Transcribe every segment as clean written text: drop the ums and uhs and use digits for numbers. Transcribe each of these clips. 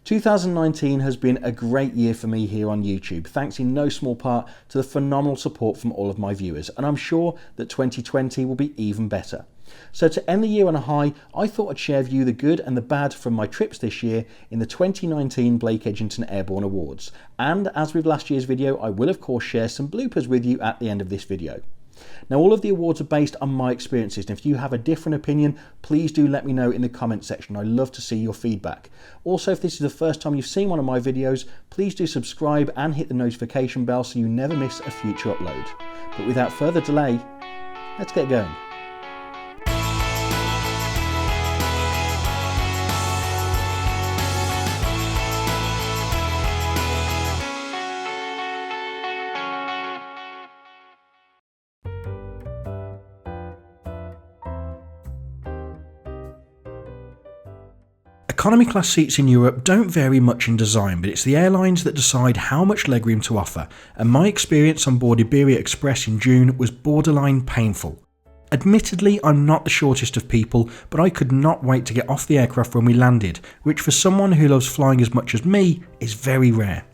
2019 has been a great year for me here on YouTube, thanks in no small part to the phenomenal support from all of my viewers, and I'm sure that 2020 will be even better. So to end the year on a high, I thought I'd share with you the good and the bad from my trips this year in the 2019 Blake Edgington Airborne Awards. And as with last year's video, I will of course share some bloopers with you at the end of this video. Now, all of the awards are based on my experiences, and if you have a different opinion, please do let me know in the comment section. I love to see your feedback. Also, if this is the first time you've seen one of my videos, please do subscribe and hit the notification bell so you never miss a future upload. But without further delay, let's get going. Economy class seats in Europe don't vary much in design, but it's the airlines that decide how much legroom to offer, and my experience on board Iberia Express in June was borderline painful. Admittedly, I'm not the shortest of people, but I could not wait to get off the aircraft when we landed, which for someone who loves flying as much as me is very rare.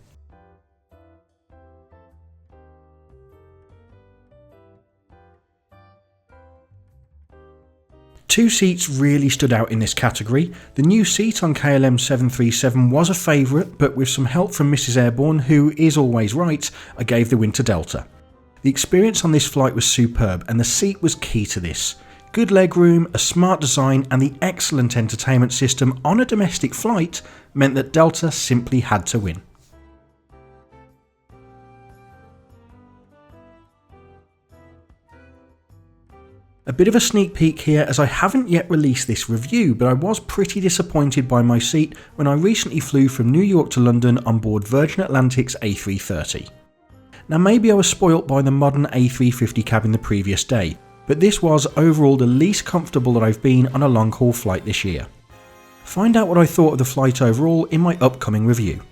Two seats really stood out in this category. The new seat on KLM 737 was a favourite, but with some help from Mrs Airborne, who is always right, I gave the win to Delta. The experience on this flight was superb, and the seat was key to this. Good legroom, a smart design, and the excellent entertainment system on a domestic flight meant that Delta simply had to win. A bit of a sneak peek here, as I haven't yet released this review, but I was pretty disappointed by my seat when I recently flew from New York to London on board Virgin Atlantic's A330. Now, maybe I was spoilt by the modern A350 cabin the previous day, but this was overall the least comfortable that I've been on a long haul flight this year. Find out what I thought of the flight overall in my upcoming review.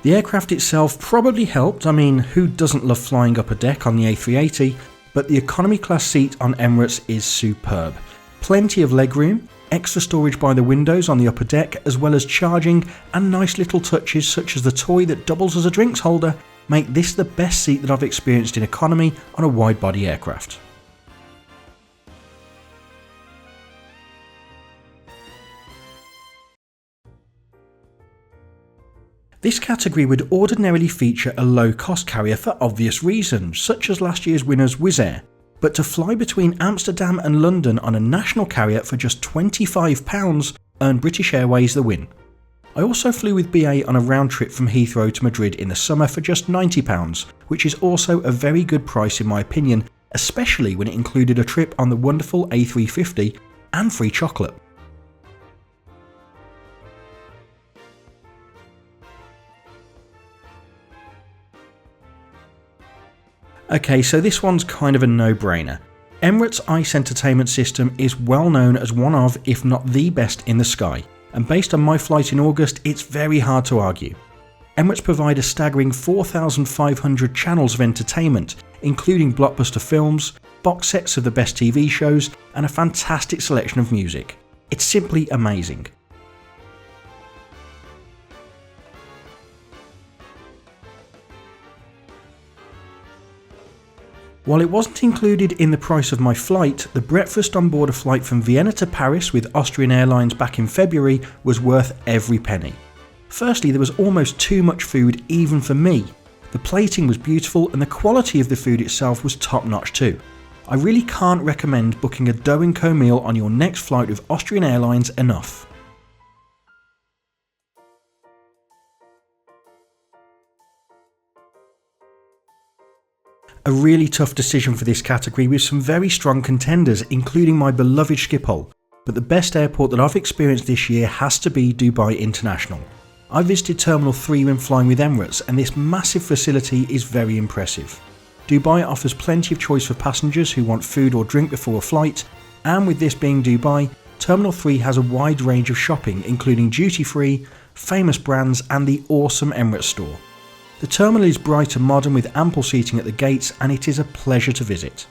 The aircraft itself probably helped. I mean, who doesn't love flying up a deck on the A380? But the economy class seat on Emirates is superb. Plenty of legroom, extra storage by the windows on the upper deck, as well as charging, and nice little touches such as the toy that doubles as a drinks holder make this the best seat that I've experienced in economy on a wide-body aircraft. This category would ordinarily feature a low-cost carrier for obvious reasons, such as last year's winners Wizz Air, but to fly between Amsterdam and London on a national carrier for just £25 earned British Airways the win. I also flew with BA on a round trip from Heathrow to Madrid in the summer for just £90, which is also a very good price in my opinion, especially when it included a trip on the wonderful A350 and free chocolate. Okay, so this one's kind of a no-brainer. Emirates' ICE entertainment system is well known as one of, if not the best in the sky, and based on my flight in August, it's very hard to argue. Emirates provide a staggering 4,500 channels of entertainment, including blockbuster films, box sets of the best TV shows, and a fantastic selection of music. It's simply amazing. While it wasn't included in the price of my flight, the breakfast on board a flight from Vienna to Paris with Austrian Airlines back in February was worth every penny. Firstly, there was almost too much food even for me. The plating was beautiful and the quality of the food itself was top notch too. I really can't recommend booking a Dough & Co meal on your next flight with Austrian Airlines enough. A really tough decision for this category with some very strong contenders, including my beloved Schiphol, but the best airport that I've experienced this year has to be Dubai International. I visited Terminal 3 when flying with Emirates, and this massive facility is very impressive. Dubai offers plenty of choice for passengers who want food or drink before a flight, and with this being Dubai, Terminal 3 has a wide range of shopping including duty free, famous brands and the awesome Emirates store. The terminal is bright and modern with ample seating at the gates, and it is a pleasure to visit.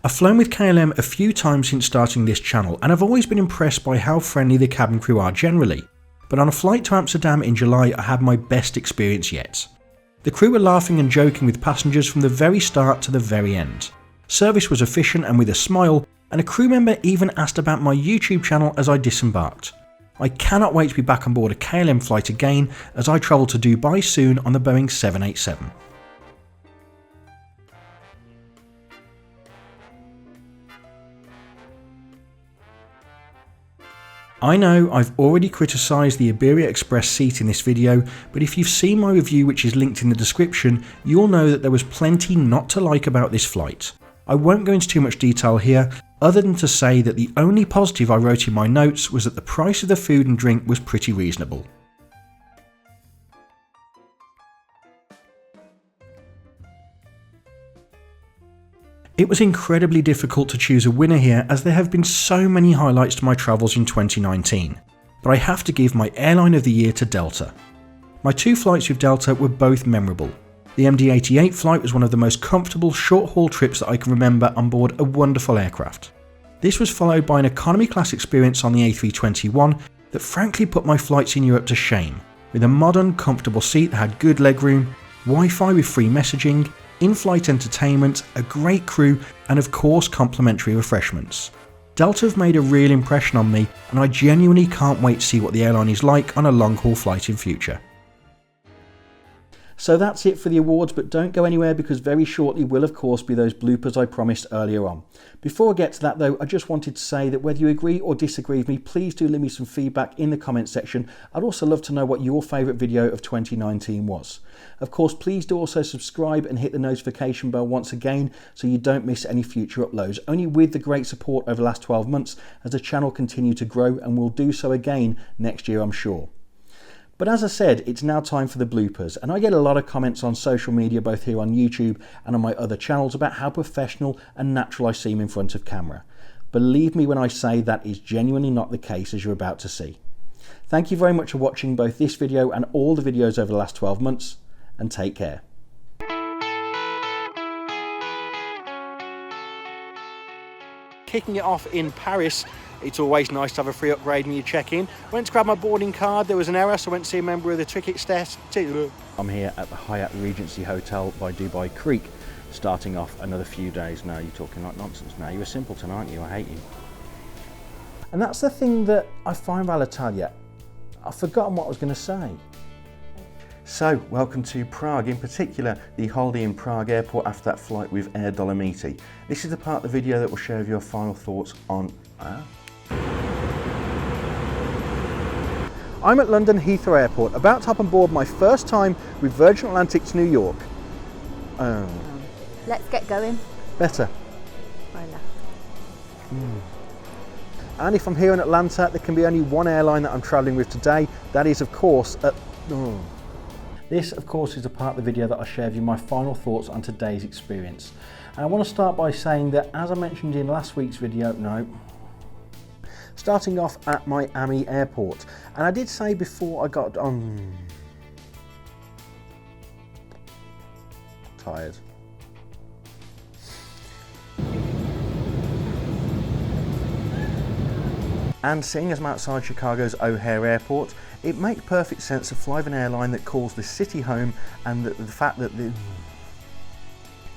I've flown with KLM a few times since starting this channel and I've always been impressed by how friendly the cabin crew are generally, but on a flight to Amsterdam in July I had my best experience yet. The crew were laughing and joking with passengers from the very start to the very end. Service was efficient and with a smile, and a crew member even asked about my YouTube channel as I disembarked. I cannot wait to be back on board a KLM flight again as I travel to Dubai soon on the Boeing 787. I know I've already criticised the Iberia Express seat in this video, but if you've seen my review which is linked in the description, you'll know that there was plenty not to like about this flight. I won't go into too much detail here, other than to say that the only positive I wrote in my notes was that the price of the food and drink was pretty reasonable. It was incredibly difficult to choose a winner here as there have been so many highlights to my travels in 2019, but I have to give my airline of the year to Delta. My two flights with Delta were both memorable. The MD-88 flight was one of the most comfortable short-haul trips that I can remember on board a wonderful aircraft. This was followed by an economy class experience on the A321 that frankly put my flights in Europe to shame, with a modern, comfortable seat that had good legroom, Wi-Fi with free messaging, in-flight entertainment, a great crew, and of course complimentary refreshments. Delta have made a real impression on me, and I genuinely can't wait to see what the airline is like on a long-haul flight in future. So that's it for the awards, but don't go anywhere because very shortly will of course be those bloopers I promised earlier on. Before I get to that though, I just wanted to say that whether you agree or disagree with me, please do leave me some feedback in the comments section. I'd also love to know what your favourite video of 2019 was. Of course, please do also subscribe and hit the notification bell once again so you don't miss any future uploads. Only with the great support over the last 12 months has the channel continued to grow and will do so again next year I'm sure. But as I said, it's now time for the bloopers, and I get a lot of comments on social media, both here on YouTube and on my other channels, about how professional and natural I seem in front of camera. Believe me when I say that is genuinely not the case, as you're about to see. Thank you very much for watching both this video and all the videos over the last 12 months, and take care. Kicking it off in Paris. It's always nice to have a free upgrade when you check in. Went to grab my boarding card, there was an error, so I went to see a member of the ticket desk. I'm here at the Hyatt Regency Hotel by Dubai Creek, starting off another few days. No, you're talking like nonsense now. You're a simpleton, aren't you? I hate you. And that's the thing that I find about Alitalia. I've forgotten what I was going to say. So, welcome to Prague, in particular the holiday in Prague airport after that flight with Air Dolomiti. This is the part of the video that will share with your final thoughts on... I'm at London Heathrow Airport, about to hop on board my first time with Virgin Atlantic to New York. Let's get going. Better. And if I'm here in Atlanta, there can be only one airline that I'm travelling with today. That is, of course, This, of course, is the part of the video that I share with you my final thoughts on today's experience. And I want to start by saying that, as I mentioned in last week's video, starting off at Miami Airport, and I did say before I got tired. And seeing as I'm outside Chicago's O'Hare Airport, it makes perfect sense to fly with an airline that calls the city home, and the fact that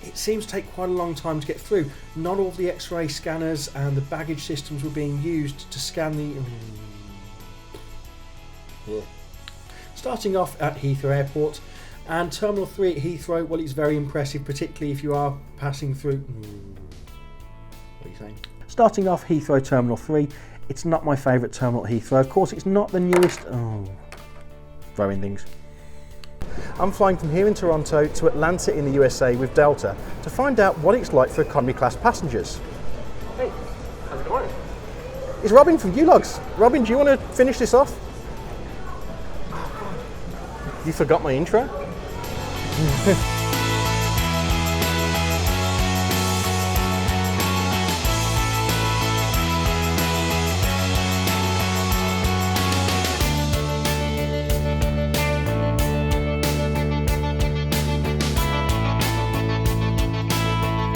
it seems to take quite a long time to get through. Not all the X-ray scanners and the baggage systems were being used to scan the... Starting off at Heathrow Airport, and Terminal 3 at Heathrow, well, it's very impressive, particularly if you are passing through... What are you saying? Starting off Heathrow Terminal 3, it's not my favourite terminal at Heathrow. Of course, it's not the newest... throwing things. I'm flying from here in Toronto to Atlanta in the USA with Delta to find out what it's like for economy class passengers. Hey, how's it going? It's Robin from Vlogs. Robin, do you want to finish this off? You forgot my intro?